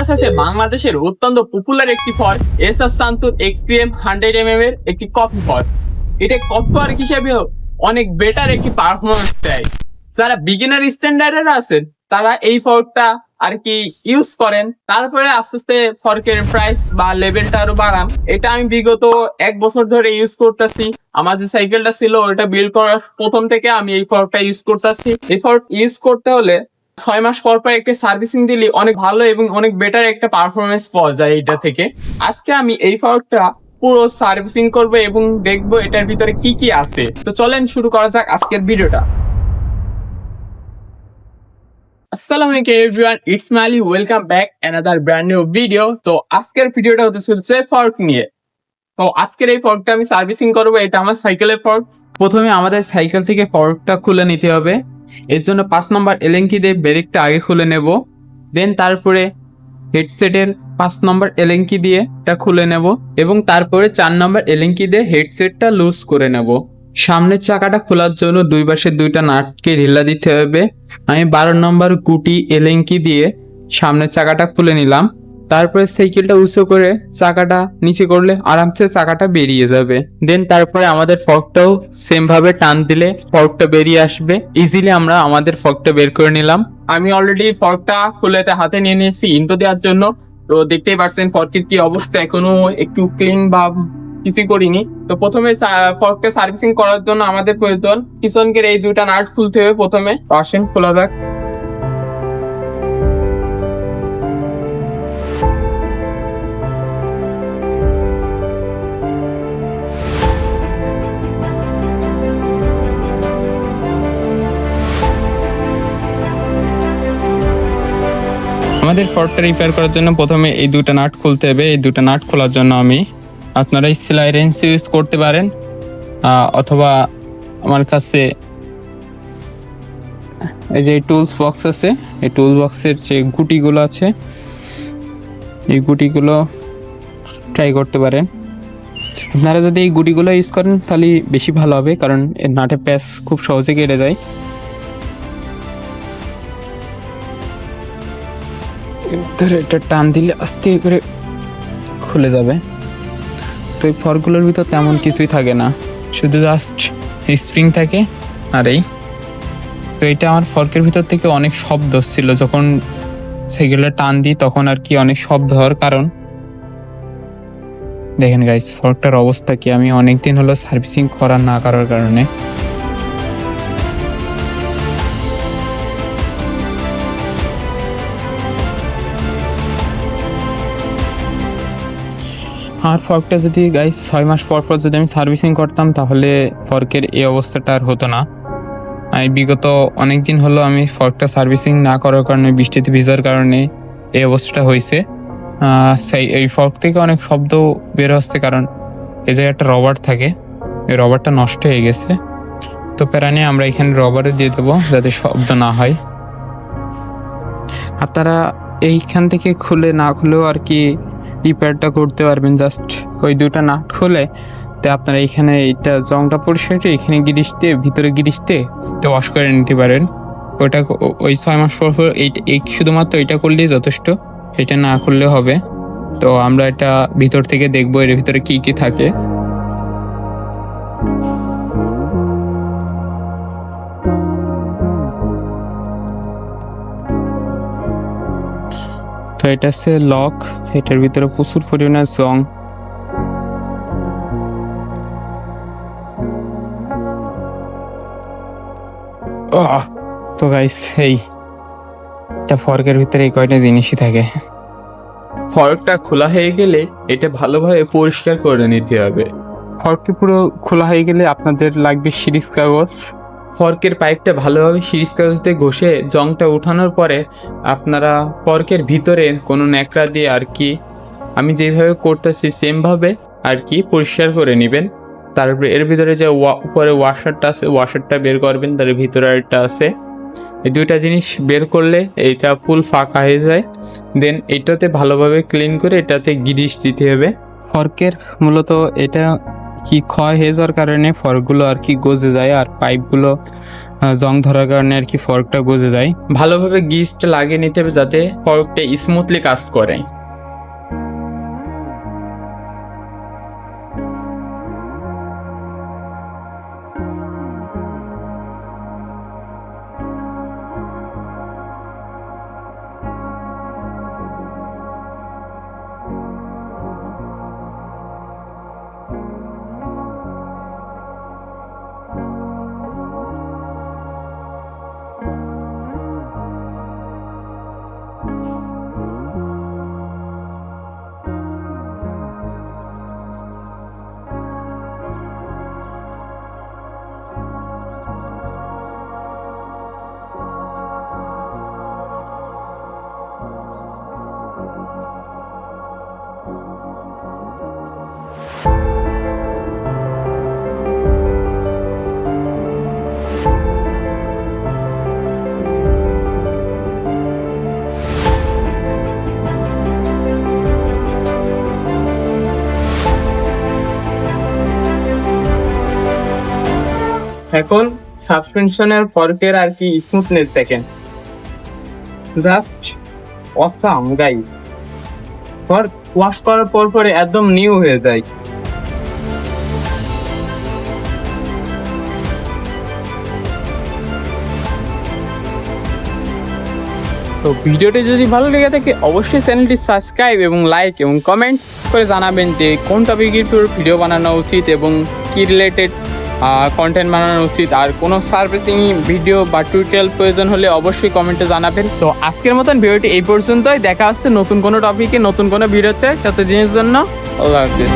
কাছে আছে বাংলাদেশের অত্যন্ত পপুলার একটি ফর্ক এসআর সান্তুর এক্সপিএম 100 এর একটি কপি ফর্ক। এটা কপি ফর্ক হিসেবে অনেক বেটার একটি পারফরমেন্স দেয়। যারা বিগিনার স্ট্যান্ডার্ডের আছেন তারা এই ফর্কটা আর কি ইউজ করেন, তারপরে আস্তে আস্তে ফর্কের প্রাইস বা লেভেলটা আরো বাড়ান। এটা আমি বিগত 1 বছর ধরে ইউজ করতেছি। আমার যে সাইকেলটা ছিল ওটা বিল্ড করার প্রথম থেকে আমি এই ফর্কটা ইউজ করতেছি। এই ফর্ক ইউজ করতে হলে 6 মাস পর পর একটা সার্ভিসিং দিলে অনেক ভালো এবং অনেক বেটার একটা পারফরমেন্স পাওয়া যায় এটা থেকে। আজকে আমি এই ফর্কটা পুরো সার্ভিসিং করব এবং দেখবো এটার ভিতরে কি কি আছে। তো চলেন শুরু করা যাক আজকের ভিডিওটা। আসসালামু আলাইকুম everyone, it's Mali, welcome back another brand new video. তো আজকের ভিডিওটা হতে চলছে ফর্ক নিয়ে। তো আজকের এই ফর্কটা আমি সার্ভিসিং করবো। এটা আমার সাইকেলের ফর্ক। প্রথমে আমাদের সাইকেল থেকে ফর্কটা খুলে নিতে হবে। এর জন্য 5 নম্বর এলেঙ্কি দিয়ে ব্রেকটা আগে খুলে নেব, দেন তারপরে হেডসেটের 5 নম্বর এলেঙ্কি দিয়ে এটা খুলে নেব এবং তারপরে 4 নম্বর এলেঙ্কি দিয়ে হেডসেটটা লুজ করে নেব। সামনের চাকাটা খোলার জন্য দুই পাশে দুইটা নাটকে ঢিলা দিতে হবে। আমি 12 নম্বর গুটি এলেঙ্কি দিয়ে সামনের চাকাটা খুলে নিলাম। তারপরে সাইকেলটা উঁচু করে চাকাটা নিচে করলে আরামসে চাকাটা বেরিয়ে যাবে। দেন তারপরে আমাদের ফর্কটাও সেম ভাবে টান দিলে ফর্কটা বেরিয়ে আসবে। ইজিলি আমরা আমাদের ফর্কটা বের করে নিলাম। আমি অলরেডি ফর্কটা খুলেতে হাতে নিয়ে নিয়েছি ইন্টো দেওয়ার জন্য। তো দেখতেই পাচ্ছেন ফর্কের কি অবস্থা, এখনো একটু ক্লিন বা কিছু করিনি। তো প্রথমে ফর্ককে সার্ভিসিং করার জন্য আমাদের প্রয়োজন পিছনকের এই দুইটা নাট খুলতে হবে। প্রথমে আসেন খোলা যাক। আমাদের ফর্কটা রিপেয়ার করার জন্য প্রথমে এই দুটো নাট খুলতে হবে। এই দুটো নাট খোলার জন্য আপনারা সেলাই রেঞ্চ ইউজ করতে পারেন, অথবা আমার কাছে এই যে টুলস বক্স আছে, এই টুল বক্সের যে গুটিগুলো আছে এই গুটিগুলো ট্রাই করতে পারেন। আপনারা যদি এই গুটিগুলো ইউজ করেন তাহলে বেশি ভালো হবে, কারণ এর নাটে প্যাচ খুব সহজে কেটে যায়। এটা টান দিলে আস্তে করে খুলে যাবে। তো এই ফর্কগুলোর ভিতর তেমন কিছুই থাকে না, শুধু জাস্ট স্প্রিং থাকে আর এই। তো এটা আমার ফর্কের ভিতর থেকে অনেক শব্দ ছিল যখন সাইকেলটা টান দিই, তখন আর কি অনেক শব্দ হওয়ার কারণ। দেখেন গাইস ফর্কটার অবস্থা কি, আমি অনেকদিন হলো সার্ভিসিং করা না করার কারণে। আর ফর্কটা যদি গাইস 6 মাস পর পর যদি আমি সার্ভিসিং করতাম তাহলে ফর্কের এই অবস্থাটা আর হতো না। আমি বিগত অনেক দিন হলো আমি ফর্কটা সার্ভিসিং না করার কারণে, বৃষ্টিতে ভিজার কারণে এই অবস্থাটা হয়েছে। এই ফর্ক থেকে অনেক শব্দ বের হচ্ছে, কারণ এই জায়গায় একটা রবার থাকে, এই রবারটা নষ্ট হয়ে গেছে। তো প্যারানে আমরা এখানে রবারও দিয়ে দেবো যাতে শব্দ না হয়। আপনারা এইখান থেকে খুলে না খুলেও আর কি রিপেয়ারটা করতে পারবেন। জাস্ট ওই দুটা নাট খুলে তো আপনারা এখানে এইটা জংটা পরিষ্কার করে এখানে গিরিশ দিয়ে, ভিতরে গিরিশ দিয়ে তো ওয়াশ করে নিতে পারেন। ওটা ওই 6 মাস পর পর এই শুধুমাত্র এটা করলেই যথেষ্ট, এটা না করলে হবে। তো আমরা এটা ভিতর থেকে দেখবো এর ভিতরে কি কি থাকে। তো এটা হচ্ছে লক, এটার ভিতরে প্রচুর পরিমাণে জং। তো গাইস এটা ফর্কের ভিতরে এই কয়টা জিনিসই থাকে। ফর্কটা খোলা হয়ে গেলে এটা ভালোভাবে পরিষ্কার করে নিতে হবে। ফর্কটি পুরো খোলা হয়ে গেলে আপনাদের লাগবে সিরিজ কাগজ। ফর্কের পাইপটা ভালোভাবে সিরিজ কাগজ দিয়ে ঘষে জংটা উঠানোর পরে আপনারা ফর্কের ভিতরে কোনো ন্যাকড়া দিয়ে আর কি আমি যেভাবে করতেছি সেমভাবে আর কি পরিষ্কার করে নেবেন। তারপরে এর ভিতরে যে উপরে ওয়াশারটা আছে ওয়াশারটা বের করবেন, তার ভিতরে একটা আছে। এই দুইটা জিনিস বের করলে এইটা ফুল ফাঁকা হয়ে যায়। দেন এটাতে ভালোভাবে ক্লিন করে এটাতে গিরিশ দিতে হবে। ফর্কের মূলত এটা কি ক্ষয় হয়ে যাওয়ার কারণে ফর্কগুলো আর কি গজে যায় আর পাইপগুলো জং ধরার কারণে আর কি ফর্কটা গজে যায়। ভালোভাবে গ্রিসটা লাগিয়ে নিতে হবে যাতে ফর্কটা স্মুথলি কাজ করে। এখন সাসপেনশনের ফর্কের আর কি স্মুথনেস দেখেন, just awesome guys. Fork wash করার পর পরে একদম নিউ হয়ে যায়। তো ভিডিওটি যদি ভালো লেগে থাকে অবশ্যই চ্যানেলটি সাবস্ক্রাইব এবং লাইক এবং কমেন্ট করে জানাবেন যে কোন টপিকের উপর ভিডিও বানানো উচিত এবং কি রিলেটেড কন্টেন্ট বানানো উচিত। আর কোনো সার্ভিসিং ভিডিও বা টিউটোরিয়াল প্রয়োজন হলে অবশ্যই কমেন্টে জানাবেন। তো আজকের মতন ভিডিওটি এই পর্যন্তই। দেখা হচ্ছে নতুন কোনো টপিকে নতুন কোনো ভিডিওতে। ততদিনের জন্য আল্লাহ হাফেজ।